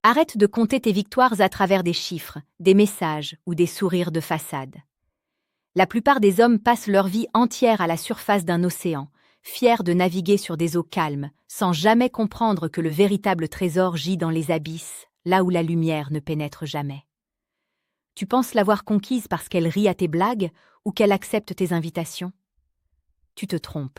Arrête de compter tes victoires à travers des chiffres, des messages ou des sourires de façade. La plupart des hommes passent leur vie entière à la surface d'un océan, fiers de naviguer sur des eaux calmes, sans jamais comprendre que le véritable trésor gît dans les abysses, là où la lumière ne pénètre jamais. Tu penses l'avoir conquise parce qu'elle rit à tes blagues ou qu'elle accepte tes invitations? Tu te trompes.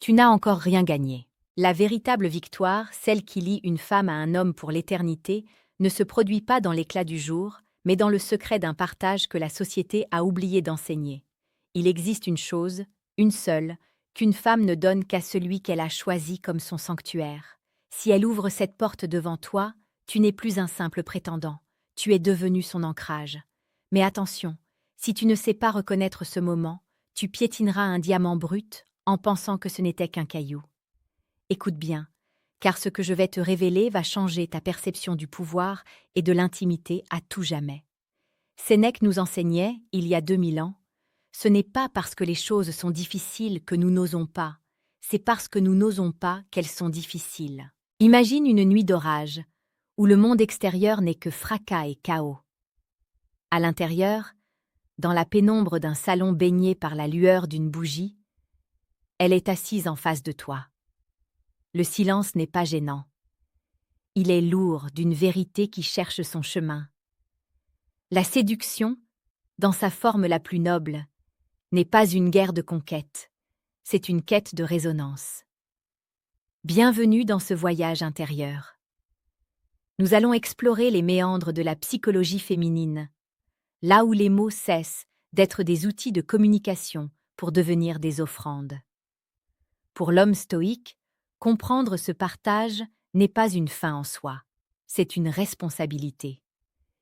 Tu n'as encore rien gagné. La véritable victoire, celle qui lie une femme à un homme pour l'éternité, ne se produit pas dans l'éclat du jour, mais dans le secret d'un partage que la société a oublié d'enseigner. Il existe une chose, une seule, qu'une femme ne donne qu'à celui qu'elle a choisi comme son sanctuaire. Si elle ouvre cette porte devant toi, tu n'es plus un simple prétendant, tu es devenu son ancrage. Mais attention, si tu ne sais pas reconnaître ce moment, tu piétineras un diamant brut en pensant que ce n'était qu'un caillou. Écoute bien, car ce que je vais te révéler va changer ta perception du pouvoir et de l'intimité à tout jamais. Sénèque nous enseignait, il y a 2000 ans, ce n'est pas parce que les choses sont difficiles que nous n'osons pas, c'est parce que nous n'osons pas qu'elles sont difficiles. Imagine une nuit d'orage, où le monde extérieur n'est que fracas et chaos. À l'intérieur, dans la pénombre d'un salon baigné par la lueur d'une bougie, elle est assise en face de toi. Le silence n'est pas gênant. Il est lourd d'une vérité qui cherche son chemin. La séduction, dans sa forme la plus noble, n'est pas une guerre de conquête, c'est une quête de résonance. Bienvenue dans ce voyage intérieur. Nous allons explorer les méandres de la psychologie féminine, là où les mots cessent d'être des outils de communication pour devenir des offrandes. Pour l'homme stoïque, comprendre ce partage n'est pas une fin en soi, c'est une responsabilité.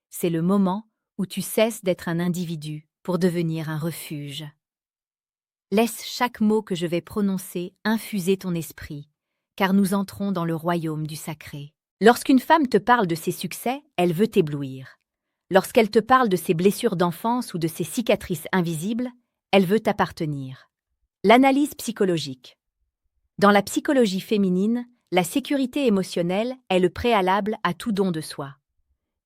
C'est le moment où tu cesses d'être un individu pour devenir un refuge. Laisse chaque mot que je vais prononcer infuser ton esprit, car nous entrons dans le royaume du sacré. Lorsqu'une femme te parle de ses succès, elle veut t'éblouir. Lorsqu'elle te parle de ses blessures d'enfance ou de ses cicatrices invisibles, elle veut t'appartenir. L'analyse psychologique. Dans la psychologie féminine, la sécurité émotionnelle est le préalable à tout don de soi.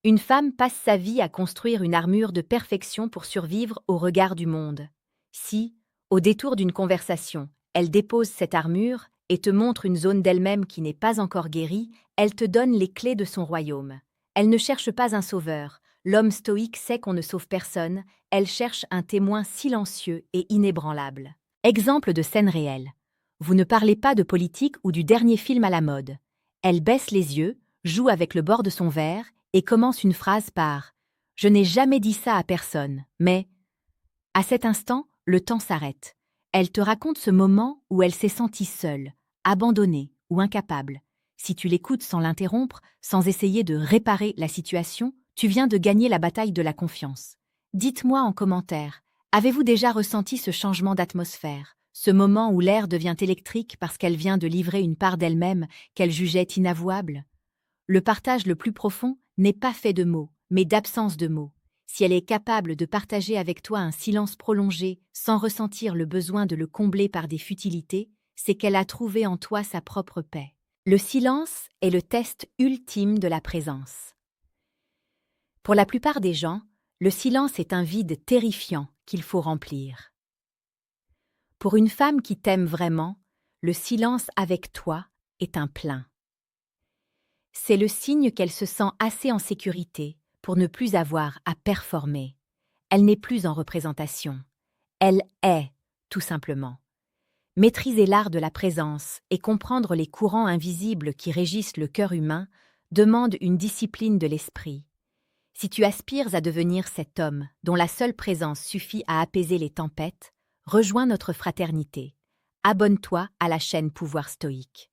Une femme passe sa vie à construire une armure de perfection pour survivre au regard du monde. Si, au détour d'une conversation, elle dépose cette armure et te montre une zone d'elle-même qui n'est pas encore guérie, elle te donne les clés de son royaume. Elle ne cherche pas un sauveur. L'homme stoïque sait qu'on ne sauve personne, elle cherche un témoin silencieux et inébranlable. Exemple de scène réelle. Vous ne parlez pas de politique ou du dernier film à la mode. Elle baisse les yeux, joue avec le bord de son verre et commence une phrase par « Je n'ai jamais dit ça à personne, mais… » À cet instant, le temps s'arrête. Elle te raconte ce moment où elle s'est sentie seule, abandonnée ou incapable. Si tu l'écoutes sans l'interrompre, sans essayer de réparer la situation, tu viens de gagner la bataille de la confiance. Dites-moi en commentaire, avez-vous déjà ressenti ce changement d'atmosphère, ce moment où l'air devient électrique parce qu'elle vient de livrer une part d'elle-même qu'elle jugeait inavouable? Le partage le plus profond n'est pas fait de mots, mais d'absence de mots. Si elle est capable de partager avec toi un silence prolongé sans ressentir le besoin de le combler par des futilités, c'est qu'elle a trouvé en toi sa propre paix. Le silence est le test ultime de la présence. Pour la plupart des gens, le silence est un vide terrifiant qu'il faut remplir. Pour une femme qui t'aime vraiment, le silence avec toi est un plein. C'est le signe qu'elle se sent assez en sécurité pour ne plus avoir à performer. Elle n'est plus en représentation. Elle est, tout simplement. Maîtriser l'art de la présence et comprendre les courants invisibles qui régissent le cœur humain demande une discipline de l'esprit. Si tu aspires à devenir cet homme dont la seule présence suffit à apaiser les tempêtes, rejoins notre fraternité. Abonne-toi à la chaîne Pouvoir Stoïque.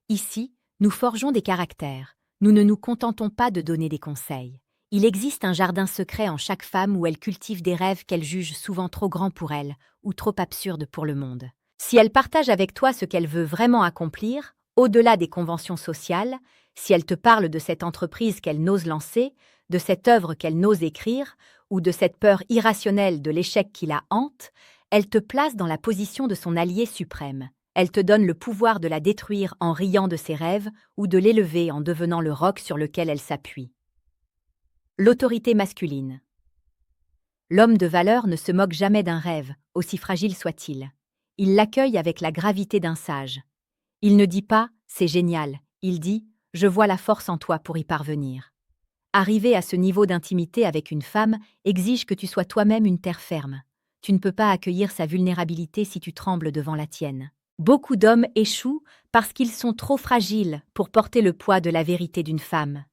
Ici, nous forgeons des caractères. Nous ne nous contentons pas de donner des conseils. Il existe un jardin secret en chaque femme où elle cultive des rêves qu'elle juge souvent trop grands pour elle ou trop absurdes pour le monde. Si elle partage avec toi ce qu'elle veut vraiment accomplir, au-delà des conventions sociales, si elle te parle de cette entreprise qu'elle n'ose lancer, de cette œuvre qu'elle n'ose écrire, ou de cette peur irrationnelle de l'échec qui la hante, elle te place dans la position de son allié suprême. Elle te donne le pouvoir de la détruire en riant de ses rêves ou de l'élever en devenant le roc sur lequel elle s'appuie. L'autorité masculine. L'homme de valeur ne se moque jamais d'un rêve, aussi fragile soit-il. Il l'accueille avec la gravité d'un sage. Il ne dit pas « c'est génial », il dit « je vois la force en toi pour y parvenir ». Arriver à ce niveau d'intimité avec une femme exige que tu sois toi-même une terre ferme. Tu ne peux pas accueillir sa vulnérabilité si tu trembles devant la tienne. Beaucoup d'hommes échouent parce qu'ils sont trop fragiles pour porter le poids de la vérité d'une femme.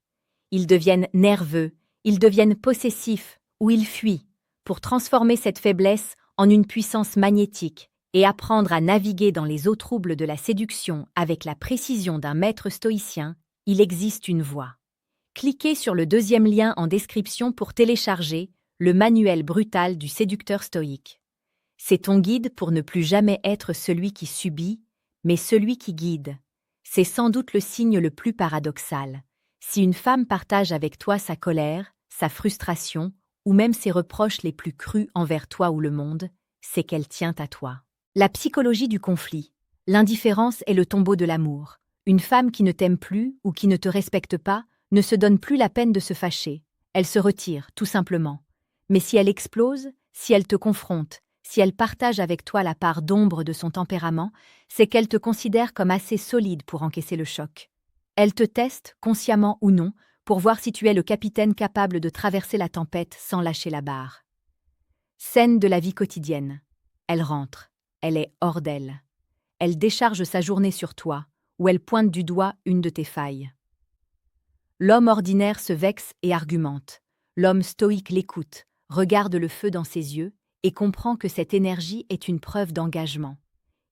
Ils deviennent nerveux, ils deviennent possessifs ou ils fuient pour transformer cette faiblesse en une puissance magnétique et apprendre à naviguer dans les eaux troubles de la séduction avec la précision d'un maître stoïcien. Il existe une voie. Cliquez sur le deuxième lien en description pour télécharger le manuel brutal du séducteur stoïque. C'est ton guide pour ne plus jamais être celui qui subit, mais celui qui guide. C'est sans doute le signe le plus paradoxal. Si une femme partage avec toi sa colère, sa frustration, ou même ses reproches les plus crus envers toi ou le monde, c'est qu'elle tient à toi. La psychologie du conflit. L'indifférence est le tombeau de l'amour. Une femme qui ne t'aime plus ou qui ne te respecte pas ne se donne plus la peine de se fâcher. Elle se retire, tout simplement. Mais si elle explose, si elle te confronte, si elle partage avec toi la part d'ombre de son tempérament, c'est qu'elle te considère comme assez solide pour encaisser le choc. Elle te teste, consciemment ou non, pour voir si tu es le capitaine capable de traverser la tempête sans lâcher la barre. Scène de la vie quotidienne. Elle rentre. Elle est hors d'elle. Elle décharge sa journée sur toi, ou elle pointe du doigt une de tes failles. L'homme ordinaire se vexe et argumente. L'homme stoïque l'écoute, regarde le feu dans ses yeux et comprend que cette énergie est une preuve d'engagement.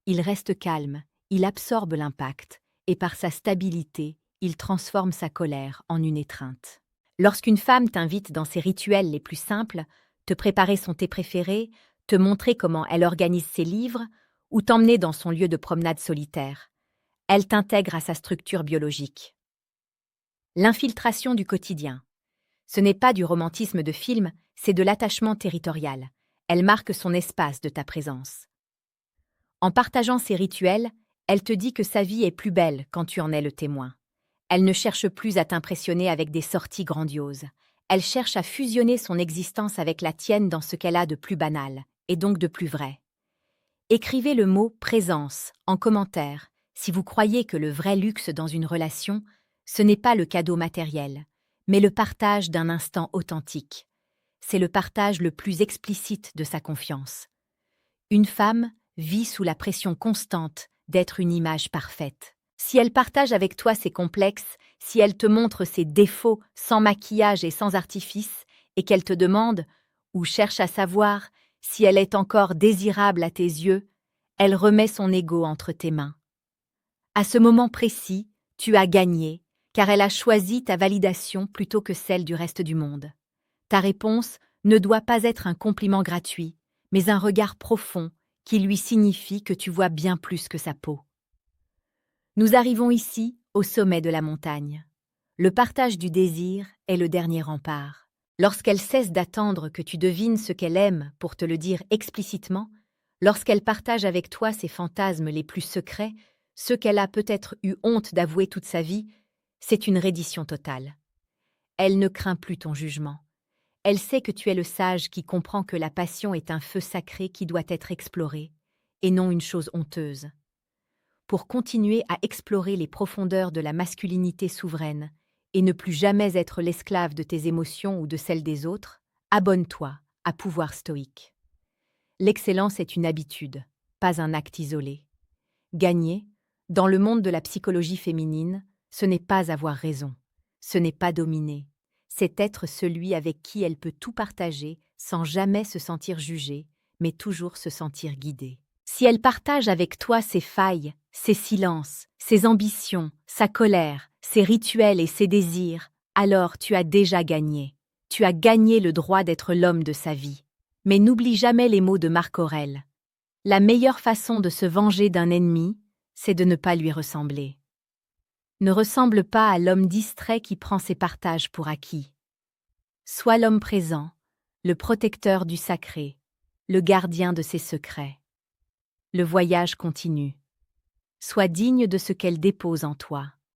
Il reste calme, il absorbe l'impact, et par sa stabilité, il transforme sa colère en une étreinte. Lorsqu'une femme t'invite dans ses rituels les plus simples, te préparer son thé préféré, te montrer comment elle organise ses livres, ou t'emmener dans son lieu de promenade solitaire, elle t'intègre à sa structure biologique. L'infiltration du quotidien. Ce n'est pas du romantisme de film, c'est de l'attachement territorial. Elle marque son espace de ta présence. En partageant ses rituels, elle te dit que sa vie est plus belle quand tu en es le témoin. Elle ne cherche plus à t'impressionner avec des sorties grandioses. Elle cherche à fusionner son existence avec la tienne dans ce qu'elle a de plus banal, et donc de plus vrai. Écrivez le mot « présence » en commentaire si vous croyez que le vrai luxe dans une relation, ce n'est pas le cadeau matériel, mais le partage d'un instant authentique. C'est le partage le plus explicite de sa confiance. Une femme vit sous la pression constante d'être une image parfaite. Si elle partage avec toi ses complexes, si elle te montre ses défauts sans maquillage et sans artifice, et qu'elle te demande, ou cherche à savoir, si elle est encore désirable à tes yeux, elle remet son ego entre tes mains. À ce moment précis, tu as gagné, car elle a choisi ta validation plutôt que celle du reste du monde. Ta réponse ne doit pas être un compliment gratuit, mais un regard profond qui lui signifie que tu vois bien plus que sa peau. Nous arrivons ici, au sommet de la montagne. Le partage du désir est le dernier rempart. Lorsqu'elle cesse d'attendre que tu devines ce qu'elle aime pour te le dire explicitement, lorsqu'elle partage avec toi ses fantasmes les plus secrets, ceux qu'elle a peut-être eu honte d'avouer toute sa vie, c'est une reddition totale. Elle ne craint plus ton jugement. Elle sait que tu es le sage qui comprend que la passion est un feu sacré qui doit être exploré, et non une chose honteuse. Pour continuer à explorer les profondeurs de la masculinité souveraine et ne plus jamais être l'esclave de tes émotions ou de celles des autres, abonne-toi à Pouvoir Stoïque. L'excellence est une habitude, pas un acte isolé. Gagner, dans le monde de la psychologie féminine, ce n'est pas avoir raison, ce n'est pas dominer, c'est être celui avec qui elle peut tout partager sans jamais se sentir jugée, mais toujours se sentir guidée. Si elle partage avec toi ses failles, ses silences, ses ambitions, sa colère, ses rituels et ses désirs, alors tu as déjà gagné. Tu as gagné le droit d'être l'homme de sa vie. Mais n'oublie jamais les mots de Marc Aurèle. La meilleure façon de se venger d'un ennemi, c'est de ne pas lui ressembler. Ne ressemble pas à l'homme distrait qui prend ses partages pour acquis. Sois l'homme présent, le protecteur du sacré, le gardien de ses secrets. Le voyage continue. Sois digne de ce qu'elle dépose en toi.